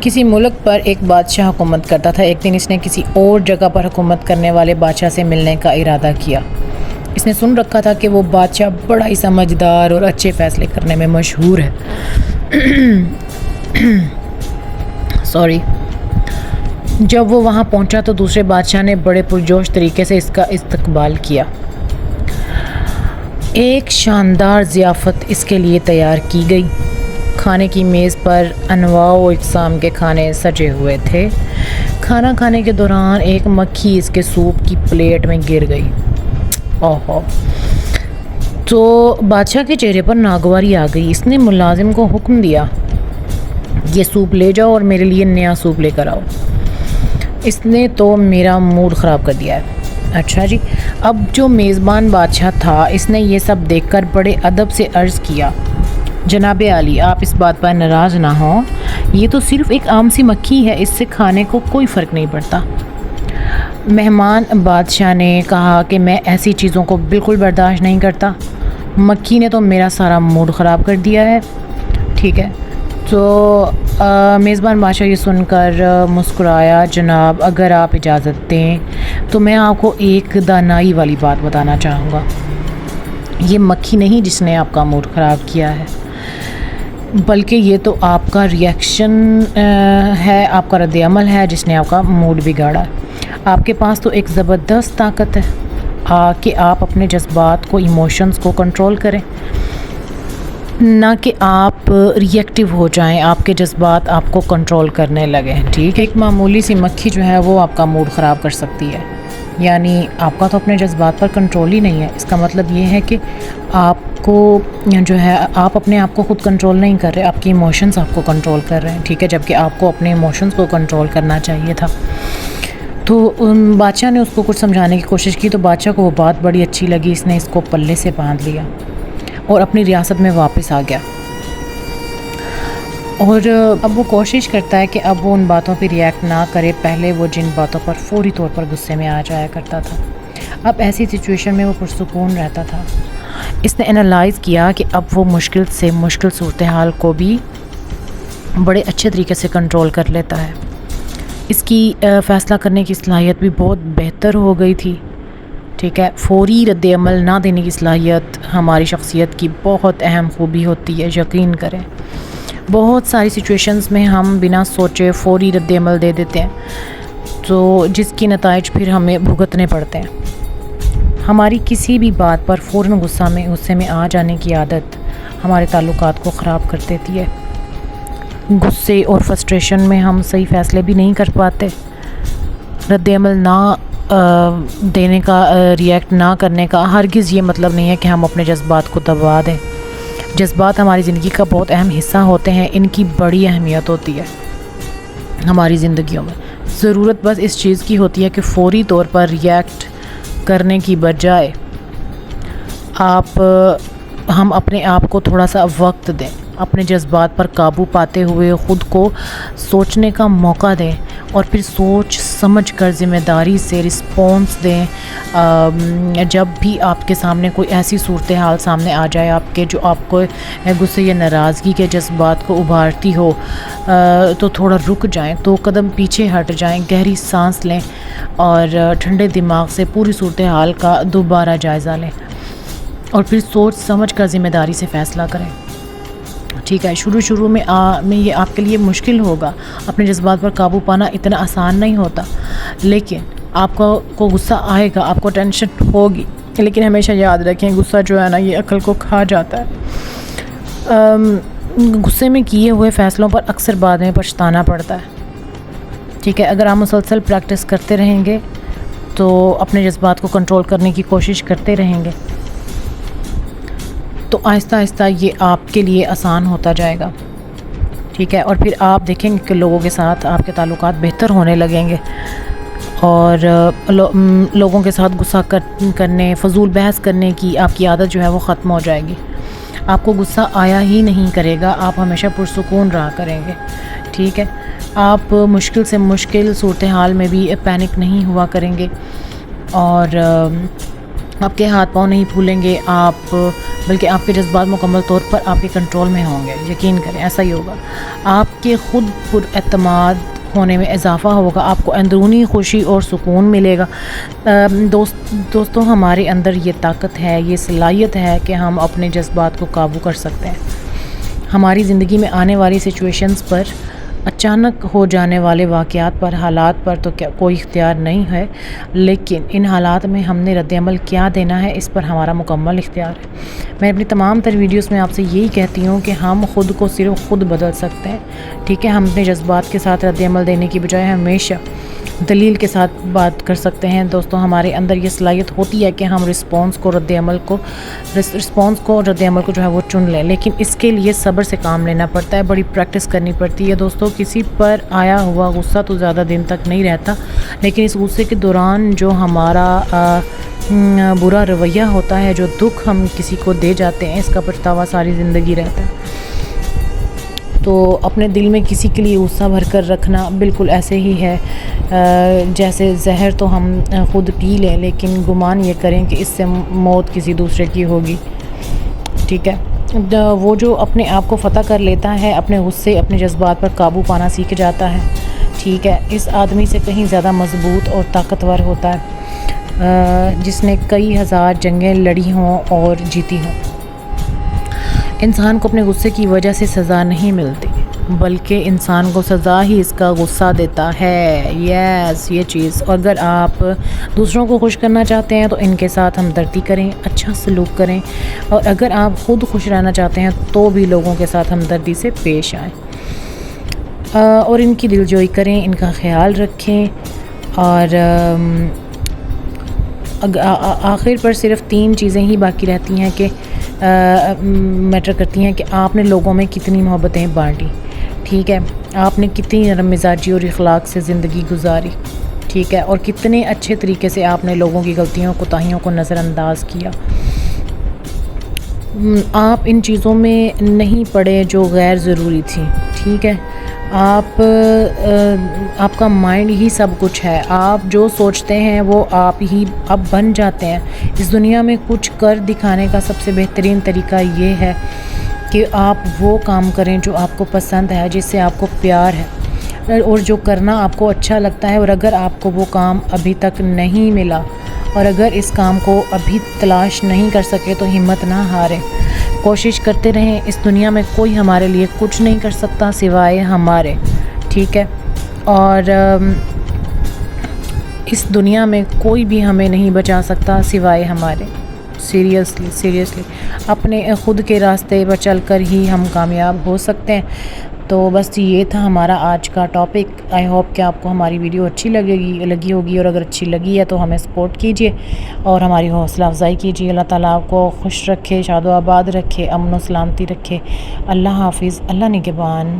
کسی ملک پر ایک بادشاہ حکومت کرتا تھا۔ ایک دن اس نے کسی اور جگہ پر حکومت کرنے والے بادشاہ سے ملنے کا ارادہ کیا۔ اس نے سن رکھا تھا کہ وہ بادشاہ بڑا ہی سمجھدار اور اچھے فیصلے کرنے میں مشہور ہے۔ جب وہ وہاں پہنچا تو دوسرے بادشاہ نے بڑے پرجوش طریقے سے اس کا استقبال کیا۔ ایک شاندار ضیافت اس کے لیے تیار کی گئی۔ کھانے کی میز پر انواع و اقسام کے کھانے سجے ہوئے تھے۔ کھانا کھانے کے دوران ایک مکھی اس کے سوپ کی پلیٹ میں گر گئی۔ اوہو! تو بادشاہ کے چہرے پر ناگواری آ گئی۔ اس نے ملازم کو حکم دیا، یہ سوپ لے جاؤ اور میرے لیے نیا سوپ لے کر آؤ۔ اس نے تو میرا موڈ خراب کر دیا ہے۔ اچھا جی۔ اب جو میزبان بادشاہ تھا اس نے یہ سب دیکھ کر بڑے ادب سے عرض کیا، جناب عالی، آپ اس بات پر ناراض نہ ہوں، یہ تو صرف ایک عام سی مکھی ہے، اس سے کھانے کو کوئی فرق نہیں پڑتا۔ مہمان بادشاہ نے کہا کہ میں ایسی چیزوں کو بالکل برداشت نہیں کرتا، مکھی نے تو میرا سارا موڈ خراب کر دیا ہے۔ ٹھیک ہے، تو میزبان بادشاہ یہ سن کر مسکرایا، جناب اگر آپ اجازت دیں تو میں آپ کو ایک دانائی والی بات بتانا چاہوں گا۔ یہ مکھی نہیں جس نے آپ کا موڈ خراب کیا ہے، بلکہ یہ تو آپ کا ریئیکشن ہے، آپ کا رد عمل ہے جس نے آپ کا موڈ بگاڑا۔ آپ کے پاس تو ایک زبردست طاقت ہے کہ آپ اپنے جذبات کو، ایموشنز کو کنٹرول کریں، نہ کہ آپ ریئیکٹیو ہو جائیں، آپ کے جذبات آپ کو کنٹرول کرنے لگیں۔ ٹھیک ہے، ایک معمولی سی مکھی جو ہے وہ آپ کا موڈ خراب کر سکتی ہے، یعنی آپ کا تو اپنے جذبات پر کنٹرول ہی نہیں ہے۔ اس کا مطلب یہ ہے کہ آپ کو جو ہے آپ اپنے آپ کو خود کنٹرول نہیں کر رہے، آپ کی ایموشنز آپ کو کنٹرول کر رہے ہیں۔ ٹھیک ہے، جبکہ آپ کو اپنے ایموشنز کو کنٹرول کرنا چاہیے تھا۔ تو بادشاہ نے اس کو کچھ سمجھانے کی کوشش کی تو بادشاہ کو وہ بات بڑی اچھی لگی۔ اس نے اس کو پلے سے باندھ لیا اور اپنی ریاست میں واپس آ گیا، اور اب وہ کوشش کرتا ہے کہ اب وہ ان باتوں پہ ریئیکٹ نہ کرے، پہلے وہ جن باتوں پر فوری طور پر غصے میں آ جایا کرتا تھا، اب ایسی سچویشن میں وہ پرسکون رہتا تھا۔ اس نے انالائز کیا کہ اب وہ مشکل سے مشکل صورتحال کو بھی بڑے اچھے طریقے سے کنٹرول کر لیتا ہے۔ اس کی فیصلہ کرنے کی صلاحیت بھی بہت بہتر ہو گئی تھی۔ ٹھیک ہے، فوری رد عمل نہ دینے کی صلاحیت ہماری شخصیت کی بہت اہم خوبی ہوتی ہے، یقین کریں۔ بہت ساری سچویشنز میں ہم بنا سوچے فوری رد عمل دے دیتے ہیں، تو جس کی نتائج پھر ہمیں بھگتنے پڑتے ہیں۔ ہماری کسی بھی بات پر فوراً غصے میں آ جانے کی عادت ہمارے تعلقات کو خراب کر دیتی ہے۔ غصے اور فرسٹریشن میں ہم صحیح فیصلے بھی نہیں کر پاتے۔ رد عمل نہ دینے کا، ریئیکٹ نہ کرنے کا ہرگز یہ مطلب نہیں ہے کہ ہم اپنے جذبات کو دبا دیں۔ جذبات ہماری زندگی کا بہت اہم حصہ ہوتے ہیں، ان کی بڑی اہمیت ہوتی ہے ہماری زندگیوں میں۔ ضرورت بس اس چیز کی ہوتی ہے کہ فوری طور پر ریئیکٹ کرنے کی بجائے ہم اپنے آپ کو تھوڑا سا وقت دیں، اپنے جذبات پر قابو پاتے ہوئے خود کو سوچنے کا موقع دیں، اور پھر سوچ سمجھ کر ذمہ داری سے رسپانس دیں۔ جب بھی آپ کے سامنے کوئی ایسی صورتحال سامنے آ جائے جو آپ کو غصے یا ناراضگی کے جذبات کو ابھارتی ہو، تو تھوڑا رک جائیں، تو قدم پیچھے ہٹ جائیں، گہری سانس لیں اور ٹھنڈے دماغ سے پوری صورتحال کا دوبارہ جائزہ لیں، اور پھر سوچ سمجھ کر ذمہ داری سے فیصلہ کریں۔ ٹھیک ہے، شروع میں یہ آپ کے لیے مشکل ہوگا، اپنے جذبات پر قابو پانا اتنا آسان نہیں ہوتا، لیکن آپ کو غصہ آئے گا، آپ کو ٹینشن ہوگی، لیکن ہمیشہ یاد رکھیں غصہ جو ہے نا یہ عقل کو کھا جاتا ہے۔ غصے میں کیے ہوئے فیصلوں پر اکثر بعد میں پچھتانا پڑتا ہے۔ ٹھیک ہے، اگر آپ مسلسل پریکٹس کرتے رہیں گے تو اپنے جذبات کو کنٹرول کرنے کی کوشش کرتے رہیں گے تو آہستہ آہستہ یہ آپ کے لیے آسان ہوتا جائے گا۔ ٹھیک ہے، اور پھر آپ دیکھیں گے کہ لوگوں کے ساتھ آپ کے تعلقات بہتر ہونے لگیں گے، اور لوگوں کے ساتھ غصہ کرنے، فضول بحث کرنے کی آپ کی عادت جو ہے وہ ختم ہو جائے گی۔ آپ کو غصہ آیا ہی نہیں کرے گا، آپ ہمیشہ پرسکون رہا کریں گے۔ ٹھیک ہے، آپ مشکل سے مشکل صورتحال میں بھی پینک نہیں ہوا کریں گے، اور آپ کے ہاتھ پاؤں نہیں پھولیں گے، بلکہ آپ کے جذبات مکمل طور پر آپ کے کنٹرول میں ہوں گے، یقین کریں ایسا ہی ہوگا۔ آپ کے خود پر اعتماد ہونے میں اضافہ ہوگا، آپ کو اندرونی خوشی اور سکون ملے گا۔ دوستوں ہمارے اندر یہ طاقت ہے، یہ صلاحیت ہے کہ ہم اپنے جذبات کو قابو کر سکتے ہیں۔ ہماری زندگی میں آنے والی سچویشنز پر، اچانک ہو جانے والے واقعات پر، حالات پر تو کوئی اختیار نہیں ہے، لیکن ان حالات میں ہم نے رد عمل کیا دینا ہے اس پر ہمارا مکمل اختیار ہے۔ میں اپنی تمام تر ویڈیوز میں آپ سے یہی کہتی ہوں کہ ہم خود کو صرف خود بدل سکتے ہیں، ٹھیک ہے؟ ہم اپنے جذبات کے ساتھ رد عمل دینے کی بجائے ہمیشہ دلیل کے ساتھ بات کر سکتے ہیں۔ دوستوں ہمارے اندر یہ صلاحیت ہوتی ہے کہ ہم رسپانس کو رد عمل کو جو ہے وہ چن لیں، لیکن اس کے لیے صبر سے کام لینا پڑتا ہے، بڑی پریکٹس کرنی پڑتی ہے۔ دوستوں کسی پر آیا ہوا غصہ تو زیادہ دن تک نہیں رہتا، لیکن اس غصے کے دوران جو ہمارا برا رویہ ہوتا ہے، جو دکھ ہم کسی کو دے جاتے ہیں، اس کا پچھتاوا ساری زندگی رہتا ہے۔ تو اپنے دل میں کسی کے لیے غصہ بھر کر رکھنا بالکل ایسے ہی ہے جیسے زہر تو ہم خود پی لیں، لیکن گمان یہ کریں کہ اس سے موت کسی دوسرے کی ہوگی، ٹھیک ہے؟ وہ جو اپنے آپ کو فتح کر لیتا ہے، اپنے غصے، اپنے جذبات پر قابو پانا سیکھ جاتا ہے، ٹھیک ہے، اس آدمی سے کہیں زیادہ مضبوط اور طاقتور ہوتا ہے، جس نے کئی ہزار جنگیں لڑی ہوں اور جیتی ہوں۔ انسان کو اپنے غصے کی وجہ سے سزا نہیں ملتی، بلکہ انسان کو سزا ہی اس کا غصہ دیتا ہے۔ یہ چیز، اگر آپ دوسروں کو خوش کرنا چاہتے ہیں تو ان کے ساتھ ہمدردی کریں، اچھا سلوک کریں، اور اگر آپ خود خوش رہنا چاہتے ہیں تو بھی لوگوں کے ساتھ ہمدردی سے پیش آئیں، اور ان کی دلجوئی کریں، ان کا خیال رکھیں، اور آخر پر صرف 3 چیزیں ہی باقی رہتی ہیں کہ میٹر کرتی ہیں کہ آپ نے لوگوں میں کتنی محبتیں بانٹی، ٹھیک ہے، آپ نے کتنی نرم مزاجی اور اخلاق سے زندگی گزاری، ٹھیک ہے، اور کتنے اچھے طریقے سے آپ نے لوگوں کی غلطیوں کوتاہیوں کو نظر انداز کیا۔ آپ ان چیزوں میں نہیں پڑے جو غیر ضروری تھی، ٹھیک ہے؟ آپ کا مائنڈ ہی سب کچھ ہے، آپ جو سوچتے ہیں وہ آپ ہی اب بن جاتے ہیں۔ اس دنیا میں کچھ کر دکھانے کا سب سے بہترین طریقہ یہ ہے کہ آپ وہ کام کریں جو آپ کو پسند ہے، جس سے آپ کو پیار ہے، اور جو کرنا آپ کو اچھا لگتا ہے۔ اور اگر آپ کو وہ کام ابھی تک نہیں ملا، اور اگر اس کام کو ابھی تلاش نہیں کر سکے، تو ہمت نہ ہاریں، کوشش کرتے رہیں۔ اس دنیا میں کوئی ہمارے لیے کچھ نہیں کر سکتا سوائے ہمارے، ٹھیک ہے؟ اور اس دنیا میں کوئی بھی ہمیں نہیں بچا سکتا سوائے ہمارے۔ سیریسلی اپنے خود کے راستے پر چل کر ہی ہم کامیاب ہو سکتے ہیں۔ تو بس یہ تھا ہمارا آج کا ٹاپک۔ آئی ہوپ کہ آپ کو ہماری ویڈیو اچھی لگی ہوگی، اور اگر اچھی لگی ہے تو ہمیں سپورٹ کیجیے اور ہماری حوصلہ افزائی کیجیے۔ اللہ تعالیٰ آپ کو خوش رکھے، شاد و آباد رکھے، امن و سلامتی رکھے۔ اللہ حافظ، اللہ نگہبان۔